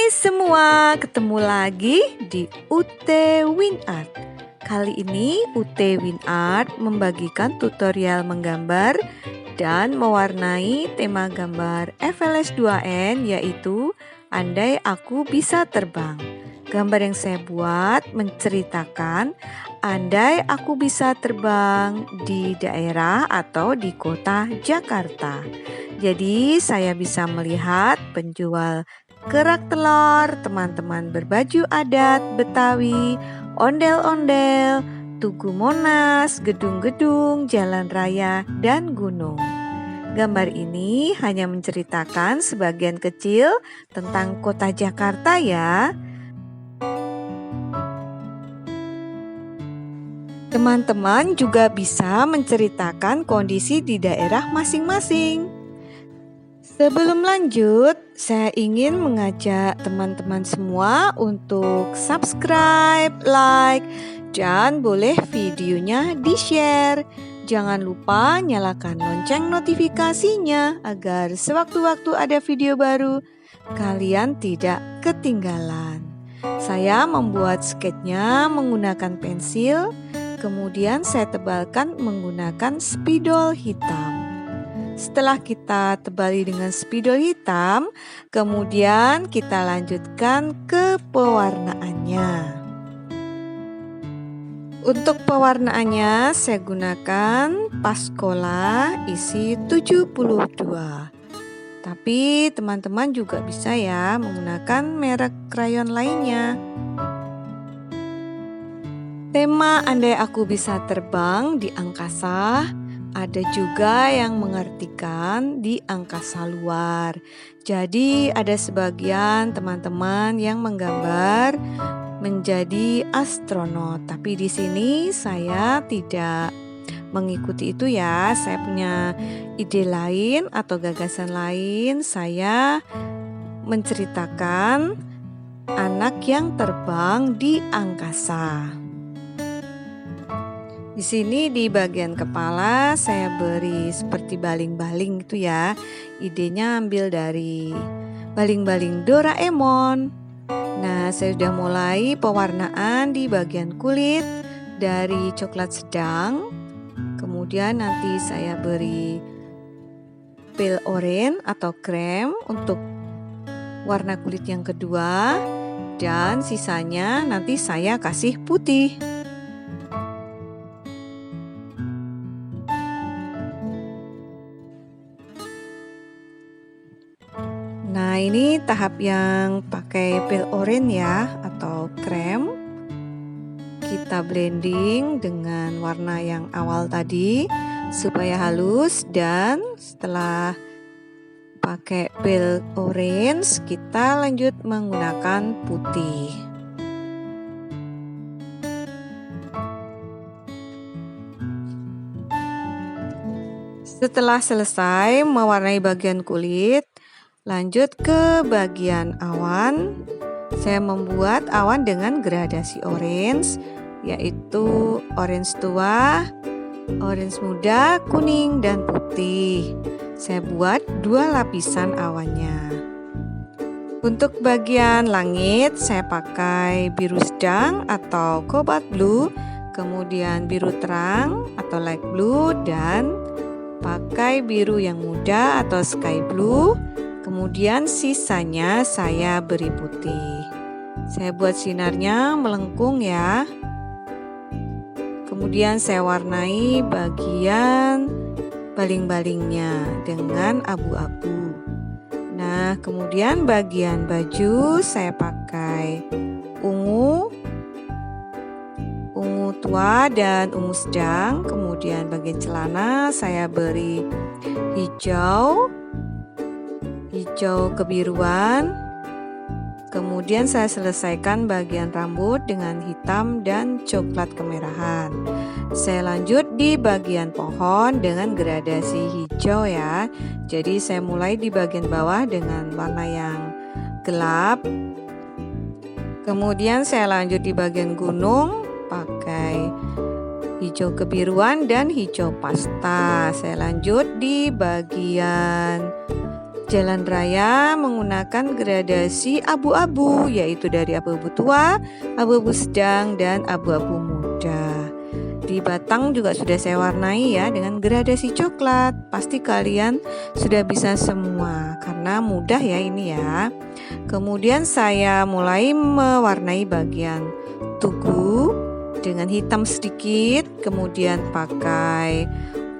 Hai semua, ketemu lagi di UT WinArt. Kali ini UT WinArt membagikan tutorial menggambar dan mewarnai tema gambar FLS 2N, yaitu Andai Aku Bisa Terbang. Gambar yang saya buat menceritakan andai aku bisa terbang di daerah atau di kota Jakarta. Jadi saya bisa melihat penjual kerak telur, teman-teman berbaju adat Betawi, ondel-ondel, Tugu Monas, gedung-gedung, jalan raya, dan gunung. Gambar ini hanya menceritakan sebagian kecil tentang kota Jakarta ya. Teman-teman juga bisa menceritakan kondisi di daerah masing-masing. Sebelum lanjut, saya ingin mengajak teman-teman semua untuk subscribe, like, dan boleh videonya di-share. Jangan lupa nyalakan lonceng notifikasinya agar sewaktu-waktu ada video baru, kalian tidak ketinggalan. Saya membuat sketnya menggunakan pensil, kemudian saya tebalkan menggunakan spidol hitam. Setelah kita tebali dengan spidol hitam, kemudian kita lanjutkan ke pewarnaannya. Untuk pewarnaannya saya gunakan Pascola isi 72. Tapi teman-teman juga bisa ya menggunakan merek krayon lainnya. Tema andai aku bisa terbang di angkasa, ada juga yang mengartikan di angkasa luar. Jadi ada sebagian teman-teman yang menggambar menjadi astronot. Tapi di sini saya tidak mengikuti itu ya. Saya punya ide lain atau gagasan lain. Saya menceritakan anak yang terbang di angkasa. Di sini di bagian kepala saya beri seperti baling-baling gitu ya. Idenya ambil dari baling-baling Doraemon. Nah, saya sudah mulai pewarnaan di bagian kulit dari coklat sedang. Kemudian nanti saya beri pale orange atau krem untuk warna kulit yang kedua. Dan sisanya nanti saya kasih putih. Nah, ini tahap yang pakai pale orange ya atau krem. Kita blending dengan warna yang awal tadi supaya halus, dan setelah pakai pale orange kita lanjut menggunakan putih. Setelah selesai mewarnai bagian kulit, lanjut ke bagian awan. Saya membuat awan dengan gradasi orange, yaitu orange tua, orange muda, kuning, dan putih. Saya buat 2 lapisan awannya. Untuk bagian langit saya pakai biru sedang atau cobalt blue, kemudian biru terang atau light blue, dan pakai biru yang muda atau sky blue. Kemudian sisanya saya beri putih. Saya buat sinarnya melengkung ya. Kemudian saya warnai bagian baling-balingnya dengan abu-abu. Nah, kemudian bagian baju saya pakai ungu tua dan ungu sedang. Kemudian bagian celana saya beri hijau kebiruan. Kemudian saya selesaikan bagian rambut dengan hitam dan coklat kemerahan. Saya lanjut di bagian pohon dengan gradasi hijau ya. Jadi saya mulai di bagian bawah dengan warna yang gelap. Kemudian saya lanjut di bagian gunung pakai hijau kebiruan dan hijau pasta. Saya lanjut di bagian jalan raya menggunakan gradasi abu-abu, yaitu dari abu-abu tua, abu-abu sedang, dan abu-abu muda. Di batang juga sudah saya warnai ya dengan gradasi coklat. Pasti kalian sudah bisa semua karena mudah ya ini ya. Kemudian saya mulai mewarnai bagian tugu dengan hitam sedikit, kemudian pakai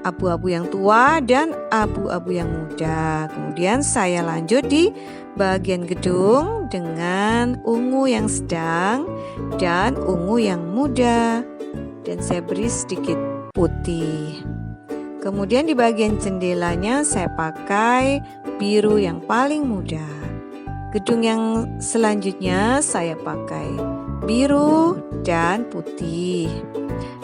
abu-abu yang tua dan abu-abu yang muda. Kemudian saya lanjut di bagian gedung dengan ungu yang sedang dan ungu yang muda. Dan saya beri sedikit putih. Kemudian di bagian jendelanya saya pakai biru yang paling muda. Gedung yang selanjutnya saya pakai biru dan putih.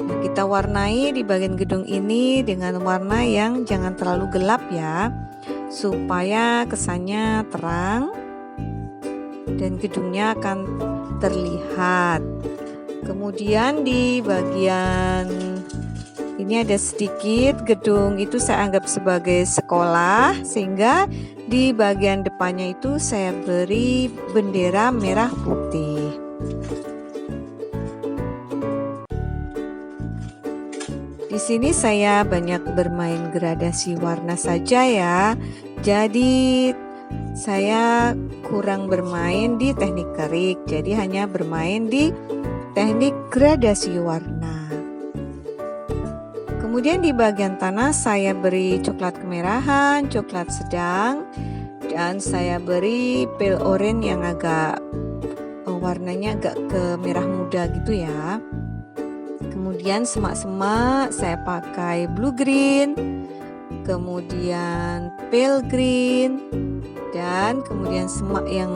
Nah, kita warnai di bagian gedung ini dengan warna yang jangan terlalu gelap ya, supaya kesannya terang dan gedungnya akan terlihat. Kemudian di bagian ini ada sedikit gedung itu saya anggap sebagai sekolah, sehingga di bagian depannya itu saya beri bendera merah putih. Di sini saya banyak bermain gradasi warna saja ya. Jadi saya kurang bermain di teknik kerik, jadi hanya bermain di teknik gradasi warna. Kemudian di bagian tanah saya beri coklat kemerahan, coklat sedang, dan saya beri pale orange yang agak warnanya agak ke merah muda gitu ya. Kemudian semak-semak saya pakai blue green, kemudian pale green, dan kemudian semak yang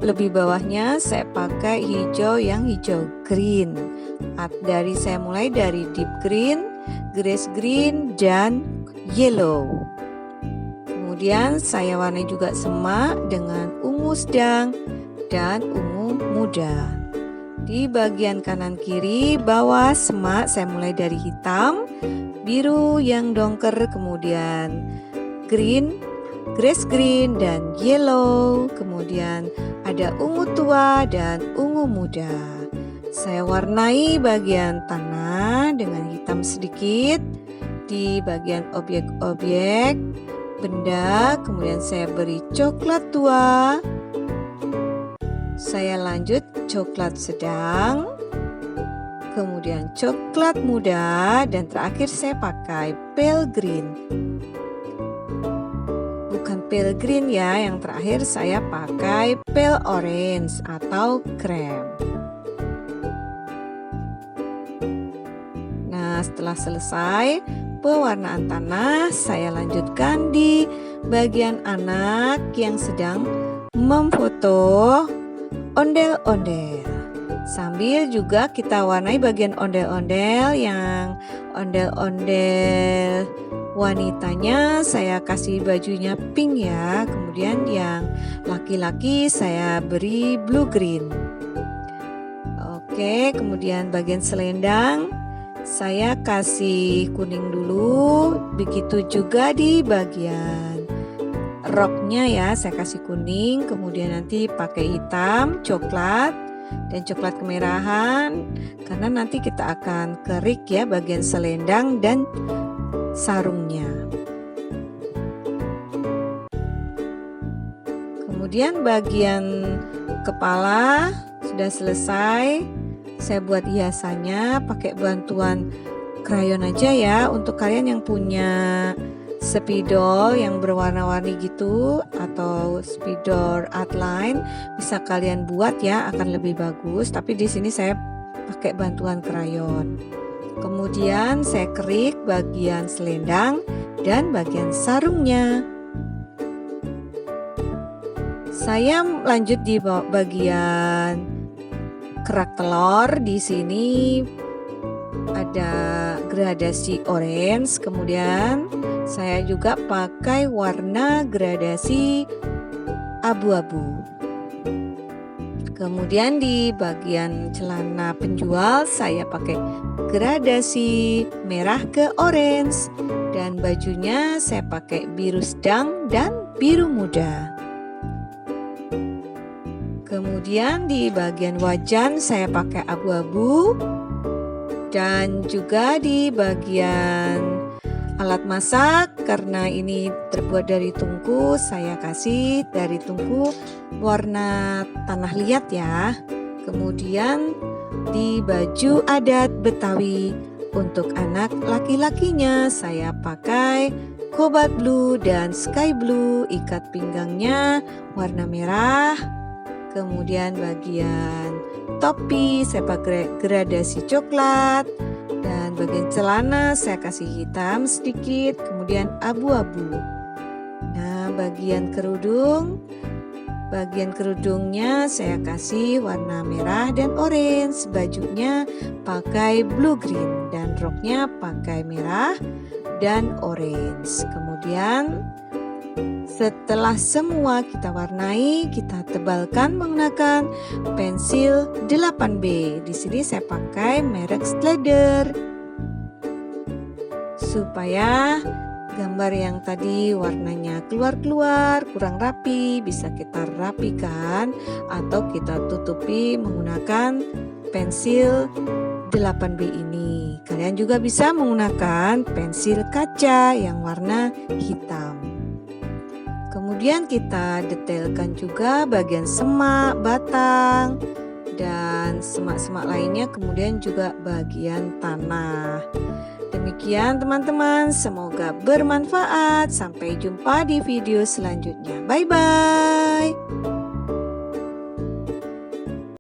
lebih bawahnya saya pakai hijau yang hijau green. Saya mulai dari deep green, grass green, dan yellow. Kemudian saya warnai juga semak dengan ungu sedang dan ungu muda. Di bagian kanan kiri bawah semak saya mulai dari hitam, biru yang dongker, kemudian green, grass green, dan yellow. Kemudian ada ungu tua dan ungu muda. Saya warnai bagian tanah dengan hitam sedikit. Di bagian objek-objek benda, kemudian saya beri coklat tua. Saya lanjut coklat sedang, kemudian coklat muda, dan terakhir saya pakai pale green. Bukan pale green ya, yang terakhir saya pakai pale orange atau krem. Nah, setelah selesai pewarnaan tanah, saya lanjutkan di bagian anak yang sedang memfoto ondel-ondel. Sambil juga kita warnai bagian ondel-ondel, yang ondel-ondel wanitanya saya kasih bajunya pink ya. Kemudian yang laki-laki saya beri blue green. Oke, kemudian bagian selendang saya kasih kuning dulu. Begitu juga di bagian roknya ya, saya kasih kuning, kemudian nanti pakai hitam, coklat, dan coklat kemerahan, karena nanti kita akan kerik ya bagian selendang dan sarungnya. Kemudian bagian kepala sudah selesai. Saya buat hiasannya pakai bantuan krayon aja ya. Untuk kalian yang punya spidol yang berwarna-warni gitu atau spidol outline, bisa kalian buat ya, akan lebih bagus. Tapi di sini saya pakai bantuan krayon. Kemudian saya kerik bagian selendang dan bagian sarungnya. Saya lanjut di bagian kerak telur. Di sini ada gradasi orange, kemudian saya juga pakai warna gradasi abu-abu. Kemudian di bagian celana penjual saya pakai gradasi merah ke orange, Dan bajunya saya pakai biru sedang dan biru muda. Kemudian di bagian wajan saya pakai abu-abu. Dan juga di bagian alat masak, karena ini terbuat dari tungku, saya kasih dari tungku warna tanah liat ya. Kemudian di baju adat Betawi untuk anak laki-lakinya saya pakai cobalt blue dan sky blue. Ikat pinggangnya warna merah. Kemudian bagian topi saya pakai gradasi coklat. Dan bagian celana saya kasih hitam sedikit, kemudian abu-abu. Nah, bagian kerudungnya saya kasih warna merah dan orange. Bajunya pakai blue green dan roknya pakai merah dan orange. Kemudian setelah semua kita warnai, kita tebalkan menggunakan pensil 8B. Di sini saya pakai merek Staedtler. Supaya gambar yang tadi warnanya keluar-keluar, kurang rapi, bisa kita rapikan atau kita tutupi menggunakan pensil 8B ini. Kalian juga bisa menggunakan pensil kaca yang warna hitam. Kemudian kita detailkan juga bagian semak, batang, dan semak-semak lainnya, kemudian juga bagian tanah. Demikian teman-teman, semoga bermanfaat. Sampai jumpa di video selanjutnya. Bye-bye.